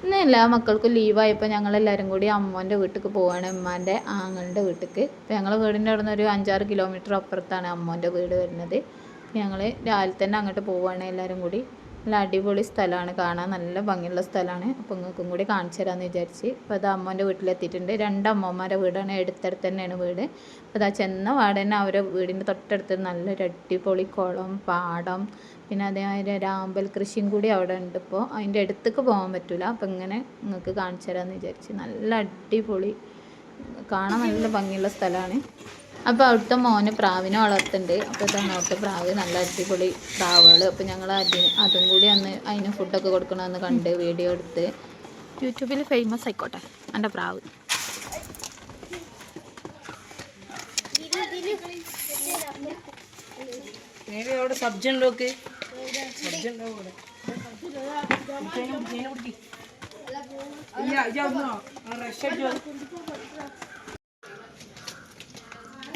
ഇന്ന് എല്ലാ മക്കൾക്കും ലീവായപ്പോൾ ഞങ്ങളെല്ലാവരും കൂടി അമ്മോൻ്റെ വീട്ടിലേക്ക് പോവാണ്, ഉമ്മാൻ്റെ ആങ്ങളുടെ വീട്ടിലേക്ക്. അപ്പോൾ ഞങ്ങൾ വീടിൻ്റെ അവിടെ നിന്ന് ഒരു 5-6 കിലോമീറ്റർ അപ്പുറത്താണ് അമ്മോൻ്റെ വീട് വരുന്നത്. ഞങ്ങൾ രാവിലെ തന്നെ അങ്ങോട്ട് പോവുകയാണ് എല്ലാവരും കൂടി. നല്ല അടിപൊളി സ്ഥലമാണ്, കാണാൻ നല്ല ഭംഗിയുള്ള സ്ഥലമാണ്. അപ്പോൾ നിങ്ങൾക്കും കൂടി കാണിച്ചു തരാമെന്ന് വിചാരിച്ച്. അപ്പോൾ അത് അമ്മോൻ്റെ വീട്ടിലെത്തിയിട്ടുണ്ട്. 2 അമ്മമാരുടെ വീടാണ്, അടുത്തടുത്ത് തന്നെയാണ് വീട്. അപ്പോൾ അതാ ചെന്ന പാടെ തന്നെ അവരുടെ വീടിൻ്റെ തൊട്ടടുത്ത് നല്ലൊരു അടിപൊളി കുളം, പാടം, പിന്നെ അതേമാതിരി ഒരു ആമ്പൽ കൃഷിയും കൂടി അവിടെ ഉണ്ട്. ഇപ്പോൾ അതിൻ്റെ അടുത്തേക്ക് പോകാൻ പറ്റില്ല. അപ്പോൾ ഇങ്ങനെ നിങ്ങൾക്ക് കാണിച്ചു തരാമെന്ന് വിചാരിച്ച്. നല്ല അടിപൊളി, കാണാൻ നല്ല ഭംഗിയുള്ള സ്ഥലമാണ്. അപ്പോൾ അവിടുത്തെ മോന് പ്രാവിനെ വളർത്തുന്നുണ്ട്. അപ്പോൾ ഇതാണ് അവിടുത്തെ പ്രാവ്, നല്ല അടിപൊളി പ്രാവുകൾ. അപ്പോൾ ഞങ്ങൾ അതും കൂടി അന്ന് അതിന് ഫുഡൊക്കെ കൊടുക്കണമെന്ന് കണ്ട് വീഡിയോ എടുത്ത് യൂട്യൂബിൽ ഫേമസ് ആയിക്കോട്ടെ എൻ്റെ പ്രാവ്. സബ്ജി ഉണ്ടോക്ക്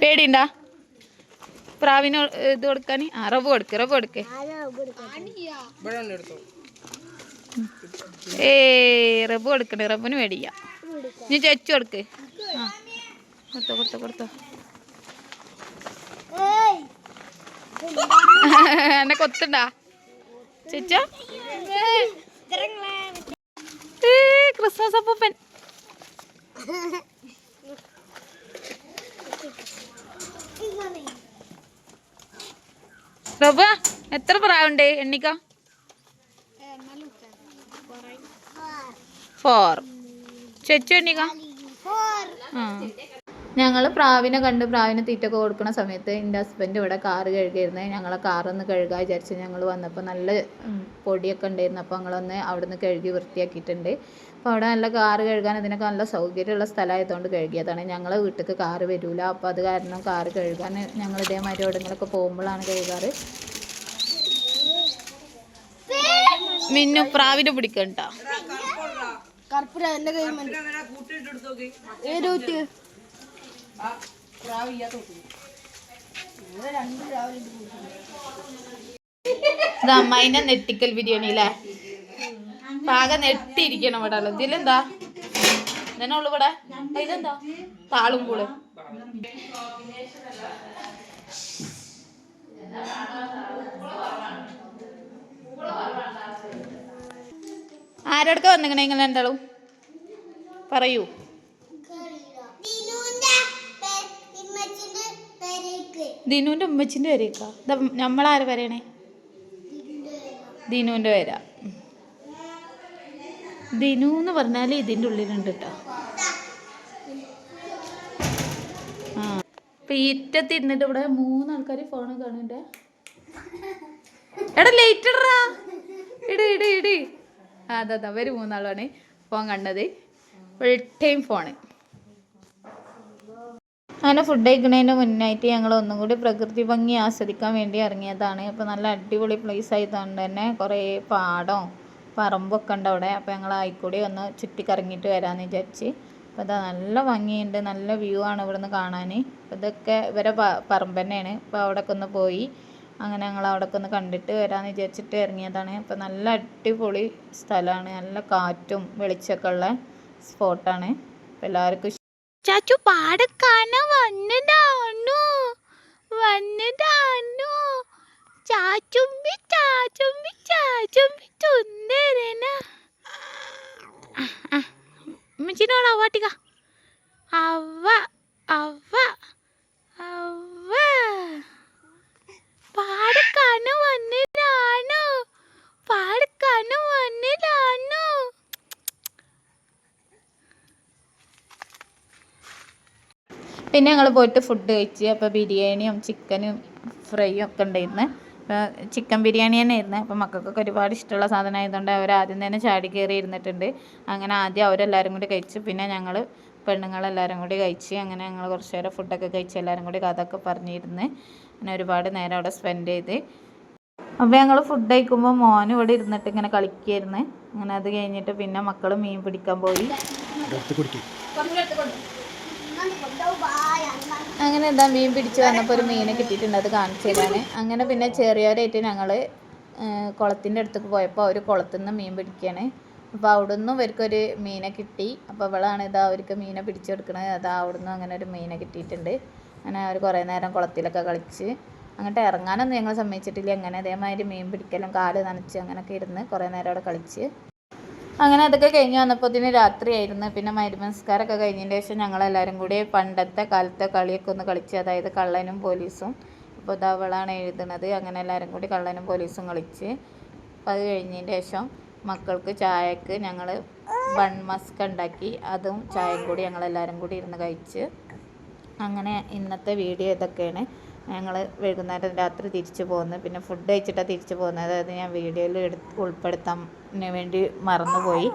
പേടിണ്ടാ പ്രാവിന് ഇത് കൊടുക്കാൻ? റബ്ബ് കൊടുക്ക്. റബ്ബ് കൊടുക്കണ്ടേ, റബ്ബിന് പേടിയ. നീ ചെച്ചു കൊടുക്ക്. കൊടുത്തോ എന്നെ കൊത്തുണ്ടാ ചേച്ച? ക്രിസ്മസ് അപ്പൂപ്പൻ. റബ എത്ര പ്രാവുണ്ട് എണ്ണിക്ക? 4. ചേച്ചു എണ്ണിക്ക? ഞങ്ങൾ പ്രാവിനെ കണ്ട് പ്രാവിന് തീറ്റൊക്കെ കൊടുക്കുന്ന സമയത്ത് എൻ്റെ ഹസ്ബൻഡ് ഇവിടെ കാറ് കഴുകിയിരുന്നത്. ഞങ്ങളെ കാറൊന്ന് കഴുകാൻ വിചാരിച്ച് ഞങ്ങൾ വന്നപ്പോൾ നല്ല പൊടിയൊക്കെ ഉണ്ടായിരുന്നു. അപ്പോൾ ഞങ്ങളൊന്ന് അവിടെ നിന്ന് കഴുകി വൃത്തിയാക്കിയിട്ടുണ്ട്. അപ്പോൾ അവിടെ നല്ല കാറ് കഴുകാൻ ഇതിനൊക്കെ നല്ല സൗകര്യമുള്ള സ്ഥലമായതുകൊണ്ട് കഴുകിയതാണ്. ഞങ്ങളെ വീട്ടിലേക്ക് കാറ് വരില്ല. അപ്പോൾ അത് കാരണം കാറ് കഴുകാൻ ഞങ്ങൾ ഇതേമാതിരി എവിടെയെങ്കിലൊക്കെ പോകുമ്പോഴാണ് കഴുകാറ്. മിന്നു പ്രാവിനെ പിടിക്കണ്ട. അമ്മായിനെ നെട്ടിക്കൽ ബിരിയാണി അല്ലേ? പാകം നെട്ടിയിരിക്കണം ഇവിടെ. ഇതിലെന്താ ഇതന്നെ ഉള്ളു ഇവിടെ. ഇതിലെന്താ താളും കൂടെ. ആരോടൊക്കെ വന്നിക്കണേ നിങ്ങൾ രണ്ടാളും? പറയൂ. ദിനുവിൻ്റെ ഉമ്മച്ചിൻ്റെ വരേക്കാ. നമ്മളാര് വരേണേ? ദിനുവിൻ്റെ വര. ദിനു എന്ന് പറഞ്ഞാൽ ഇതിൻ്റെ ഉള്ളിലുണ്ട് കേട്ടോ. ഇപ്പം ഈറ്റത്ത് ഇരുന്നിട്ട് ഇവിടെ 3 ആൾക്കാർ ഫോണ് കാണുന്നുണ്ട്. എടാ ലേറ്റ് ഇടറാ, ഇട്. അതാ അവർ 3 ആളാണ് ഫോൺ കണ്ടത്. Full time phone. അങ്ങനെ ഫുഡ് കഴിക്കുന്നതിന് മുന്നായിട്ട് ഞങ്ങൾ ഒന്നും കൂടി പ്രകൃതി ഭംഗി ആസ്വദിക്കാൻ വേണ്ടി ഇറങ്ങിയതാണ്. അപ്പോൾ നല്ല അടിപൊളി പ്ലേസ് ആയതുകൊണ്ട് തന്നെ കുറേ പാടവും പറമ്പൊക്കെ ഉണ്ട് അവിടെ. അപ്പോൾ ഞങ്ങൾ ആയിക്കൂടി ഒന്ന് ചുറ്റിക്കറങ്ങിയിട്ട് വരാമെന്ന് വിചാരിച്ച്. അപ്പോൾ അതാ നല്ല ഭംഗിയുണ്ട്, നല്ല വ്യൂ ആണ് ഇവിടുന്ന് കാണാൻ. അപ്പോൾ ഇതൊക്കെ ഇവരെ പറമ്പ് തന്നെയാണ്. അപ്പോൾ അവിടെയൊക്കെ ഒന്ന് പോയി അങ്ങനെ ഞങ്ങൾ അവിടെയൊക്കെ ഒന്ന് കണ്ടിട്ട് വരാമെന്ന് വിചാരിച്ചിട്ട് ഇറങ്ങിയതാണ്. അപ്പോൾ നല്ല അടിപൊളി സ്ഥലമാണ്, നല്ല കാറ്റും വെളിച്ചമൊക്കെ ഉള്ള സ്പോട്ടാണ്. അപ്പോൾ എല്ലാവർക്കും ചാച്ചു പാടക്കാന വന്നതാണു ചാച്ചുമ്പി സുന്ദരന. ഉമ്മച്ചിനോട് അവാട്ടിക. അവ പാടക്കാന വന്നതാണു. പിന്നെ ഞങ്ങൾ പോയിട്ട് ഫുഡ് കഴിച്ച്. അപ്പോൾ ബിരിയാണിയും ചിക്കനും ഫ്രൈയും ഒക്കെ ഉണ്ടായിരുന്നു. ചിക്കൻ ബിരിയാണി തന്നെ ആയിരുന്നു. അപ്പോൾ മക്കൾക്കൊക്കെ ഒരുപാട് ഇഷ്ടമുള്ള സാധനം ആയതുകൊണ്ട് അവർ ആദ്യം തന്നെ ചാടി കയറി ഇരുന്നിട്ടുണ്ട്. അങ്ങനെ ആദ്യം അവരെല്ലാവരും കൂടി കഴിച്ചു. പിന്നെ ഞങ്ങൾ പെണ്ണുങ്ങളെല്ലാവരും കൂടി കഴിച്ച്. അങ്ങനെ ഞങ്ങൾ കുറച്ച് നേരം ഫുഡൊക്കെ കഴിച്ച് എല്ലാവരും കൂടി കഥയൊക്കെ പറഞ്ഞിരുന്ന് അങ്ങനെ ഒരുപാട് നേരം അവിടെ സ്പെൻഡ് ചെയ്ത്. അപ്പോൾ ഞങ്ങൾ ഫുഡ് കഴിക്കുമ്പോൾ മോനും ഇവിടെ ഇരുന്നിട്ട് ഇങ്ങനെ കളിക്കുകയായിരുന്നു. അങ്ങനെ അത് കഴിഞ്ഞിട്ട് പിന്നെ മക്കൾ മീൻ പിടിക്കാൻ പോയി. അങ്ങനെ എന്താ മീൻ പിടിച്ച് വന്നപ്പോൾ ഒരു മീനെ കിട്ടിയിട്ടുണ്ട്, അത് കാണിച്ചു തരാണ്. അങ്ങനെ പിന്നെ ചെറിയവരായിട്ട് ഞങ്ങൾ കുളത്തിൻ്റെ അടുത്തേക്ക് പോയപ്പോൾ അവർ കുളത്തിൽ നിന്ന് മീൻ പിടിക്കുകയാണ്. അപ്പോൾ അവിടുന്ന് ഇവർക്കൊരു മീനെ കിട്ടി. അപ്പോൾ ഇവളാണ് ഇതാ അവർക്ക് മീനെ പിടിച്ചെടുക്കണത്. അതാ അവിടുന്ന് അങ്ങനെ ഒരു മീനെ കിട്ടിയിട്ടുണ്ട്. അങ്ങനെ അവർ കുറേ നേരം കുളത്തിലൊക്കെ കളിച്ച് അങ്ങോട്ട് ഇറങ്ങാനൊന്നും ഞങ്ങൾ സമ്മതിച്ചിട്ടില്ല. അങ്ങനെ അതേമാതിരി മീൻ പിടിക്കലും കാല് നനച്ച് അങ്ങനെയൊക്കെ ഇരുന്ന് കുറേ നേരം അവിടെ കളിച്ച് അങ്ങനെ അതൊക്കെ കഴിഞ്ഞ് വന്നപ്പോൾ രാത്രിയായിരുന്നു. പിന്നെ മഗ്‌രിബ് നിസ്കാരമൊക്കെ കഴിഞ്ഞതിന് ശേഷം ഞങ്ങളെല്ലാവരും കൂടി പണ്ടത്തെ കാലത്തെ കളിയൊക്കെ ഒന്ന് കളിച്ച്, അതായത് കള്ളനും പോലീസും. അപ്പോൾ ഇതാ അവളാണ് എഴുതുന്നത്. അങ്ങനെ എല്ലാവരും കൂടി കള്ളനും പോലീസും കളിച്ച് അപ്പോൾ അത് കഴിഞ്ഞതിന് ശേഷം മക്കൾക്ക് ചായക്ക് ഞങ്ങൾ ബൺ മസ്ക ഉണ്ടാക്കി. അതും ചായയും കൂടി ഞങ്ങളെല്ലാവരും കൂടി ഇരുന്ന് കഴിച്ച്. അങ്ങനെ ഇന്നത്തെ വീഡിയോ ഇതൊക്കെയാണ്. ഞങ്ങൾ വൈകുന്നേരം രാത്രി തിരിച്ചു പോകുന്നത്. പിന്നെ ഫുഡ് കഴിച്ചിട്ടാണ് തിരിച്ചു പോകുന്നത്. അതായത് ഞാൻ വീഡിയോയിൽ ഉൾപ്പെടുത്താൻ വേണ്ടി മറന്നുപോയി.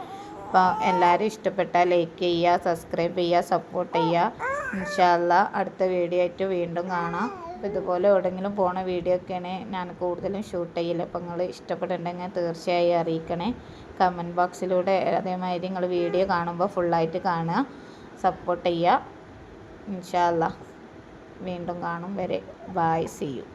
അപ്പോൾ എല്ലാവരും ഇഷ്ടപ്പെട്ടാൽ ലൈക്ക് ചെയ്യുക, സബ്സ്ക്രൈബ് ചെയ്യുക, സപ്പോർട്ട് ചെയ്യുക. ഇൻഷാ അല്ലാഹ് അടുത്ത വീഡിയോ ആയിട്ട് വീണ്ടും കാണാം. അപ്പോൾ ഇതുപോലെ എവിടെയെങ്കിലും പോണ വീഡിയോ ഒക്കെയാണ് ഞാൻ കൂടുതലും ഷൂട്ട് ചെയ്യില്ല. അപ്പോൾ നിങ്ങൾ ഇഷ്ടപ്പെട്ടിട്ടുണ്ടെങ്കിൽ തീർച്ചയായും അറിയിക്കണേ കമൻറ്റ് ബോക്സിലൂടെ. അതേമാതിരി നിങ്ങൾ വീഡിയോ കാണുമ്പോൾ ഫുള്ളായിട്ട് കാണുക, സപ്പോർട്ട് ചെയ്യുക. ഇൻഷാ അല്ലാഹ് വീണ്ടും കാണും വരെ. Bye, see U.